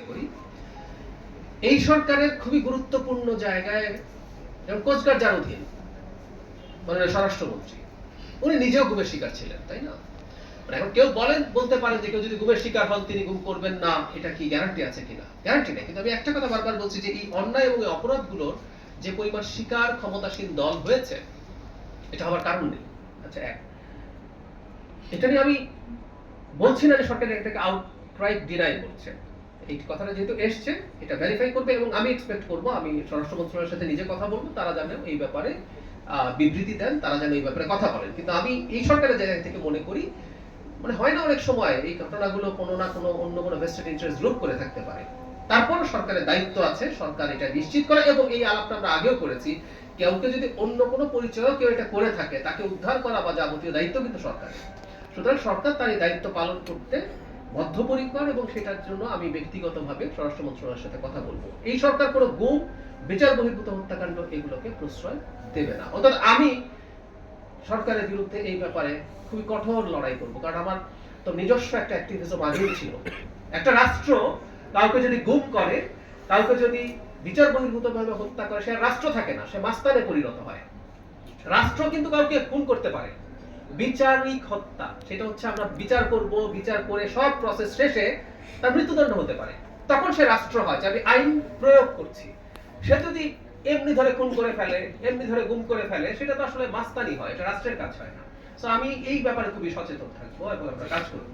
করি এই সরকারের খুবই গুরুত্বপূর্ণ জায়গায় যেমন কোস্টগার্ড যার অধীন মাননীয় স্বরাষ্ট্রমন্ত্রী উনি নিজেও গুমের শিকার ছিলেন, তাই না? এখন কেউ বলতে পারেন যে কেউ যদি গুমের শিকার হন তিনি গুম করবেন না, এটা কি গ্যারান্টি আছে কিনা? গ্যারান্টি নেই। কিন্তু আমি একটা কথা বারবার বলছি যে এই অন্যায় এবং অপরাধগুলোর যে পরিমাণ শিকার ক্ষমতাসীন দল হয়েছে এটা হওয়ার কারণ নেই। আচ্ছা, এটা নিয়ে আমি বলছি না যে সরকার এটাকে আউটরাইট ডিনাই করছে। এই কথাটা যেহেতু এসছে এটা ভেরিফাই করবে এবং আমি এক্সপেক্ট করব, আমি স্বরাষ্ট্র মন্ত্রণালয়ের সাথে নিজে কথা বলবো, তারা যেন এই ব্যাপারে বিবৃতি দেন, তারা যেন এই ব্যাপারে কথা বলেন। কিন্তু আমি এই সরকারের জায়গা থেকে মনে করি মানে হয় না অনেক সময় এই ঘটনাগুলো কোনো না কোনো অন্য কোনো ভেস্টেড ইন্টারেস্ট গ্রুপ করে থাকতে পারে, তারপরও সরকারের দায়িত্ব আছে সরকার এটা নিশ্চিত করা। এবং এই আলাপটা আমরা আগেও করেছি, কেউকে যদি অন্য কোনো পরিচয়ও কেউ এটা করে থাকে তাকে উদ্ধার করা বা যাবতীয় দায়িত্ব কিন্তু সরকারের। সুতরাং সরকার তার এই দায়িত্ব পালন করতে বদ্ধপরিকর এবং সেটার জন্য আমি ব্যক্তিগতভাবে স্বরাষ্ট্র মন্ত্রণালয়ের সাথে কথা বলবো। এই সরকার কোনো গুম, বিচার বহির্ভূত হত্যাকাণ্ড এগুলোকে প্রশ্রয় দেবে না। অর্থাৎ আমি সরকারের বিরুদ্ধে এই ব্যাপারে খুবই কঠোর লড়াই করবো, কারণ আমার তো নিজস্ব একটা অ্যাক্টিভিজম আগেই ছিল। একটা রাষ্ট্র কাউকে যদি গুম করে, কাউকে যদি বিচার বহির্ভূতভাবে হত্যা করে, সে রাষ্ট্র থাকে না, সে মাস্তানে পরিণত হয়। রাষ্ট্র কিন্তু কাউকে খুন করতে পারে, বিচারিক হত্যা সেটা হচ্ছে আমরা বিচার করব, বিচার করে সব প্রসেস শেষে তার মৃত্যুদণ্ড হতে পারে, তখন সে রাষ্ট্র হয়। যে আমি আইন প্রয়োগ করছি, সে যদি এমনি ধরে খুন করে ফেলে, এমনি ধরে গুম করে ফেলে, সেটা তো আসলে মাস্তানি হয়, এটা রাষ্ট্রের কাজ হয় না। সো আমি এই ব্যাপারে খুবই সচেতন থাকবো এবং আমরা কাজ করবো।